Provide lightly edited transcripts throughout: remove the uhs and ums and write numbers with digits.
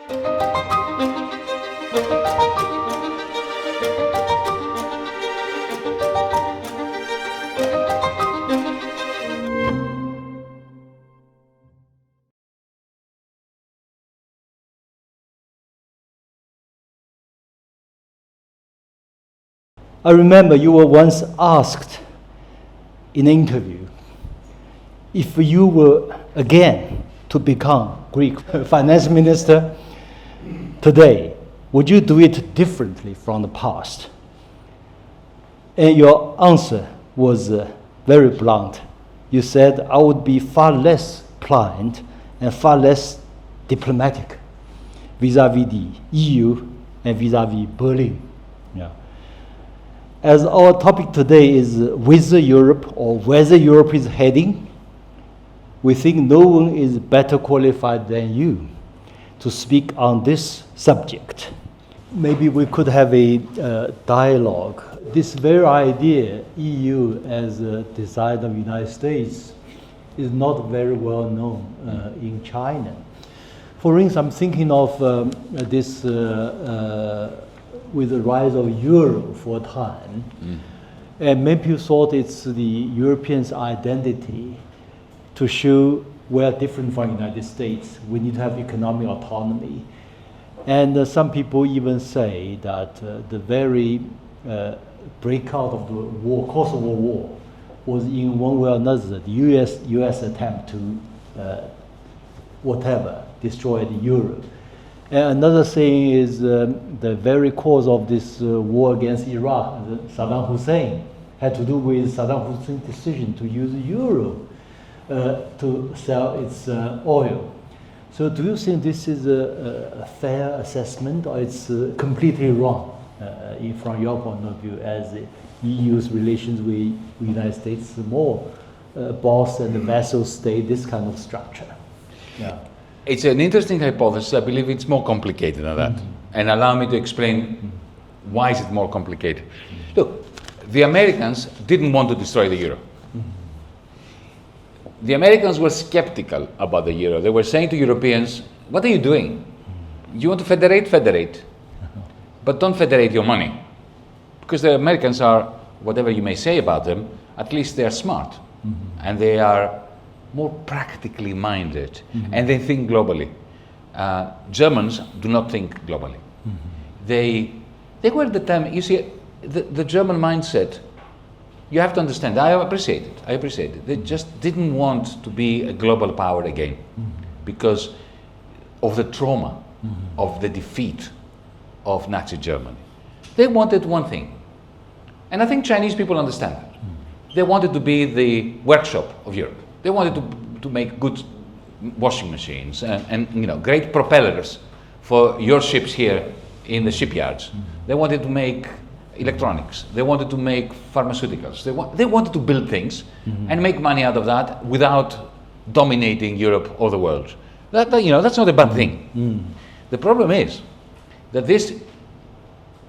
I remember you were once asked in an interview if you were again to become Greek finance minister today, would you do it differently from the past? And your answer was very blunt. You said, I would be far less pliant and far less diplomatic vis-a-vis the EU and vis-a-vis Berlin. Yeah. As our topic today is whether Europe or whether Europe is heading, we think no one is better qualified than you to speak on this subject. Maybe we could have a dialogue. This very idea, EU as a design of the United States, is not very well known in China. For instance, I'm thinking of this with the rise of Euro for a time. And many people thought it's the Europeans' identity to show we're different from the United States. We need to have economic autonomy. And some people even say that the very breakout of the war, Kosovo War, was in one way or another the US attempt to destroy the euro. And another thing is the very cause of this war against Iraq, Saddam Hussein, had to do with Saddam Hussein's decision to use euro to sell its oil. So do you think this is a fair assessment, or it's completely wrong from your point of view, as the EU's relations with the United States, more boss and vassal state, this kind of structure? Yeah. It's an interesting hypothesis. I believe it's more complicated than that. And allow me to explain why is it more complicated. Look, the Americans didn't want to destroy the euro. The Americans were skeptical about the euro. They were saying to Europeans, what are you doing? You want to federate? Federate. But don't federate your money. Because the Americans are, whatever you may say about them, at least they are smart. And they are more practically minded, and they think globally. Germans do not think globally. They were at the time, you see, the German mindset, you have to understand, I appreciate it. They just didn't want to be a global power again because of the trauma of the defeat of Nazi Germany. They wanted one thing, and I think Chinese people understand that. They wanted to be the workshop of Europe. They wanted to make good washing machines and great propellers for your ships here in the shipyards. They wanted to make electronics. They wanted to make pharmaceuticals. They wanted to build things and make money out of that without dominating Europe or the world. That's not a bad thing. The problem is that this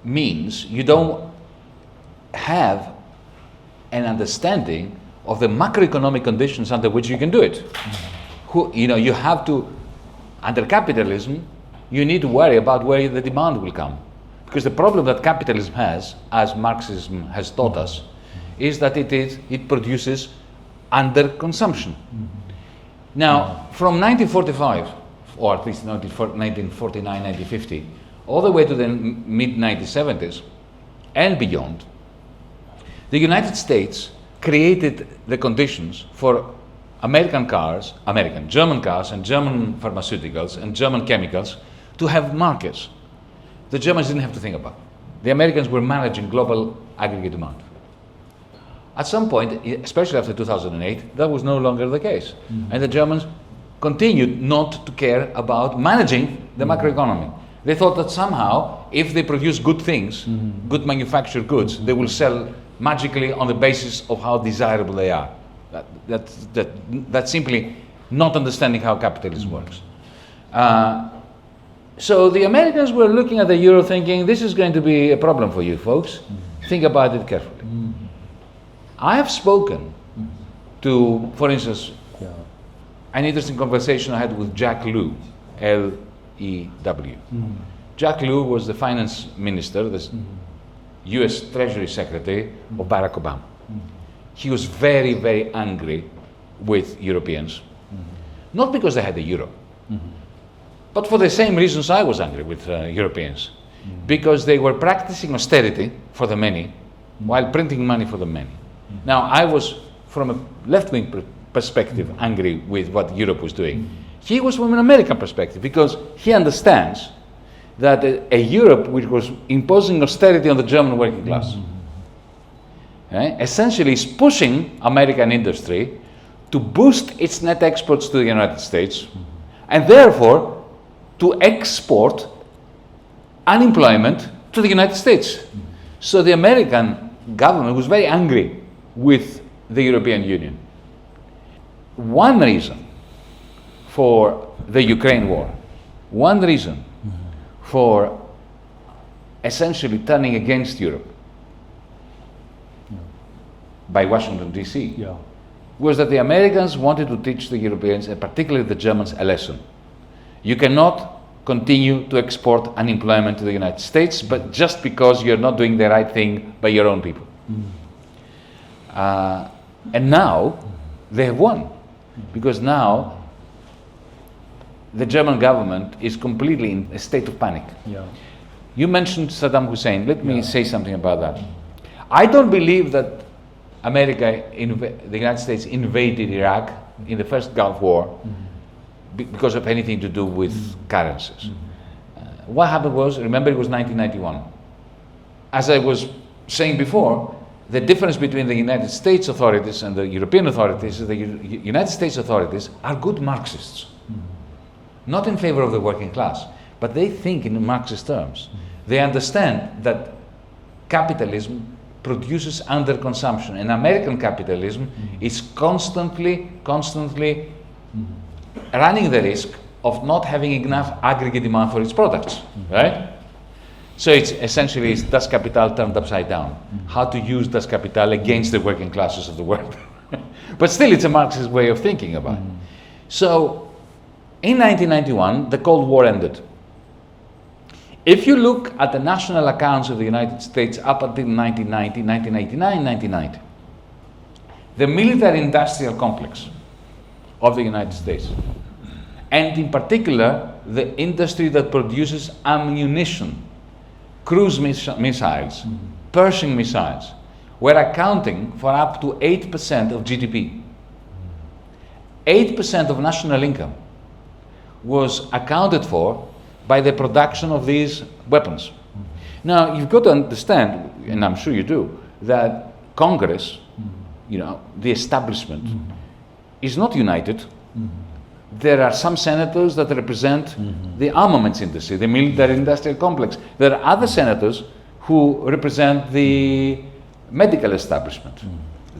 means you don't have an understanding of the macroeconomic conditions under which you can do it. You have to, under capitalism, you need to worry about where the demand will come. Because the problem that capitalism has, as Marxism has taught us, is that it produces under consumption. Now, from 1945, or at least 1949, 1950, all the way to the mid-1970s and beyond, the United States created the conditions for German cars and German pharmaceuticals and German chemicals to have markets. The Germans didn't have to think about it. The Americans were managing global aggregate demand. At some point, especially after 2008, that was no longer the case. And the Germans continued not to care about managing the macroeconomy. They thought that somehow, if they produce good things, good manufactured goods, they will sell magically on the basis of how desirable they are. That's simply not understanding how capitalism works. So the Americans were looking at the euro thinking, this is going to be a problem for you folks. Think about it carefully. I have spoken to, for instance, an interesting conversation I had with Jack Lew, Jack Lew was the finance minister, the US Treasury Secretary of Barack Obama. He was very, very angry with Europeans, not because they had the euro, but for the same reasons I was angry with Europeans, because they were practicing austerity for the many while printing money for the many. Now, I was, from a left-wing perspective, angry with what Europe was doing. He was from an American perspective, because he understands that a Europe which was imposing austerity on the German working class, essentially is pushing American industry to boost its net exports to the United States, and therefore to export unemployment to the United States. So the American government was very angry with the European Union. One reason for the Ukraine war, one reason for essentially turning against Europe by Washington, D.C., was that the Americans wanted to teach the Europeans, and particularly the Germans, a lesson. You cannot continue to export unemployment to the United States, but just because you're not doing the right thing by your own people. And now they have won, because now the German government is completely in a state of panic. You mentioned Saddam Hussein. Let me say something about that. I don't believe that the United States invaded Iraq in the first Gulf War because of anything to do with currencies. What happened was, remember, it was 1991. As I was saying before, the difference between the United States authorities and the European authorities is the United States authorities are good Marxists, not in favor of the working class, but they think in Marxist terms. They understand that capitalism produces underconsumption, and American capitalism is constantly running the risk of not having enough aggregate demand for its products, right? So it's essentially Das Kapital turned upside down. How to use Das Kapital against the working classes of the world. But still, it's a Marxist way of thinking about it. So in 1991, the Cold War ended. If you look at the national accounts of the United States up until 1990, 1989, 1990, the military-industrial complex of the United States, and in particular, the industry that produces ammunition, cruise missiles, Pershing missiles, were accounting for up to 8% of GDP. 8% of national income was accounted for by the production of these weapons. Now, you've got to understand, and I'm sure you do, that Congress, the establishment, is not united. There are some senators that represent the armaments industry, the military-industrial complex. There are other senators who represent the medical establishment,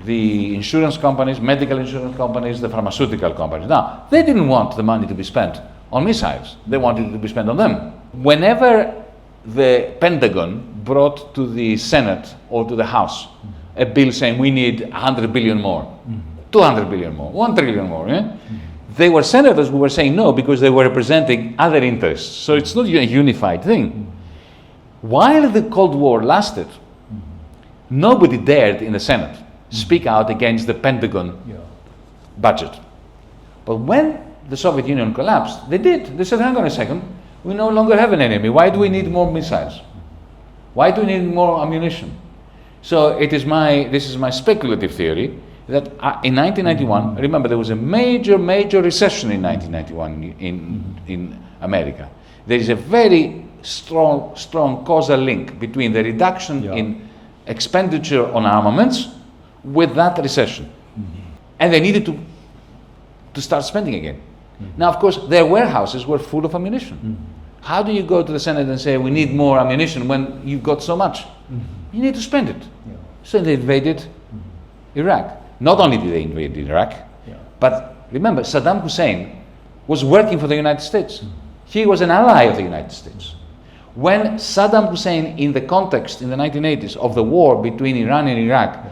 the insurance companies, medical insurance companies, the pharmaceutical companies. Now, they didn't want the money to be spent on missiles. They wanted it to be spent on them. Whenever the Pentagon brought to the Senate or to the House a bill saying we need 100 billion more, 200 billion more, 1 trillion more, they were senators who were saying no because they were representing other interests. So it's not a unified thing. While the Cold War lasted, nobody dared in the Senate speak out against the Pentagon budget. But when the Soviet Union collapsed, they did. They said, hang on a second, we no longer have an enemy. Why do we need more missiles? Why do we need more ammunition? So this is my speculative theory, that in 1991, remember there was a major recession in 1991 in America. There is a very strong causal link between the reduction in expenditure on armaments with that recession. And they needed to start spending again. Now, of course, their warehouses were full of ammunition. How do you go to the Senate and say we need more ammunition when you've got so much? You need to spend it. So they invaded Iraq. Not only did they invade Iraq, but remember, Saddam Hussein was working for the United States. He was an ally of the United States. When Saddam Hussein, in the context in the 1980s of the war between Iran and Iraq,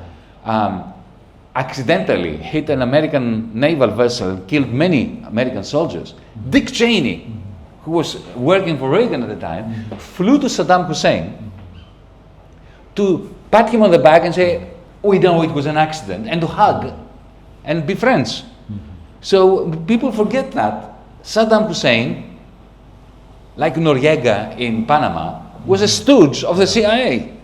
accidentally hit an American naval vessel and killed many American soldiers, Dick Cheney, who was working for Reagan at the time, flew to Saddam Hussein to pat him on the back and say, we know it was an accident, and to hug and be friends. So people forget that Saddam Hussein, like Noriega in Panama, was a stooge of the CIA.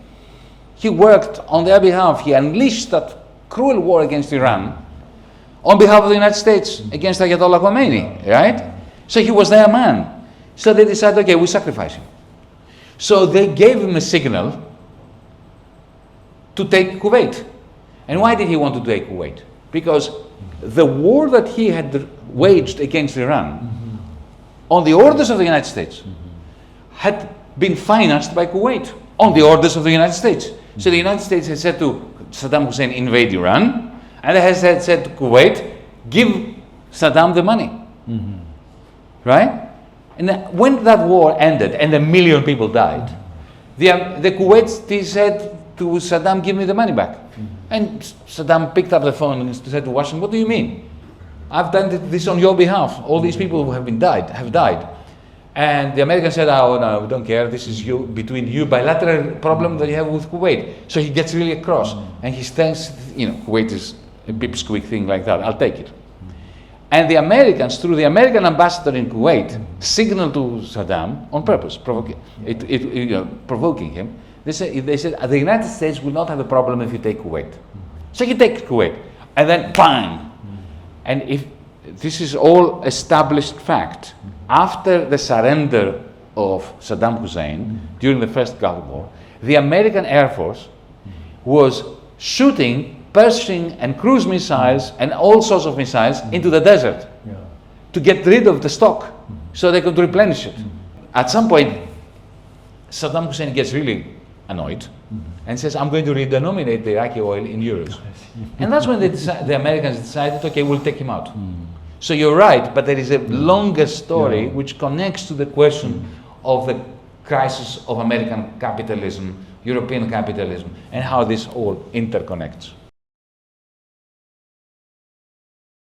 He worked on their behalf. He unleashed that cruel war against Iran on behalf of the United States against Ayatollah Khomeini, right? So he was their man. So they decided, okay, we sacrifice him. So they gave him a signal to take Kuwait. And why did he want to take Kuwait? Because the war that he had waged against Iran, on the orders of the United States, had been financed by Kuwait, on the orders of the United States. So the United States had said to Saddam Hussein, invade Iran, and they had said to Kuwait, give Saddam the money. Right? And when that war ended and 1 million people died, the Kuwaiti said to Saddam, give me the money back. And Saddam picked up the phone and said to Washington, what do you mean? I've done this on your behalf. All these people who have died. And the Americans said, oh no, we don't care. This is between you, bilateral problem that you have with Kuwait. So he gets really cross. And he stands, Kuwait is a pipsqueak thing like that. I'll take it. And the Americans, through the American ambassador in Kuwait, signaled to Saddam on purpose, provoking him. They said, the United States will not have a problem if you take Kuwait. So he takes Kuwait, and then bang! And if this is all established fact, after the surrender of Saddam Hussein during the first Gulf War, the American Air Force was shooting Pershing and cruise missiles and all sorts of missiles into the desert to get rid of the stock so they could replenish it. At some point, Saddam Hussein gets really annoyed and says, I'm going to redenominate the Iraqi oil in euros. And that's when the Americans decided, okay, we'll take him out. So you're right, but there is a longer story which connects to the question of the crisis of American capitalism, European capitalism, and how this all interconnects.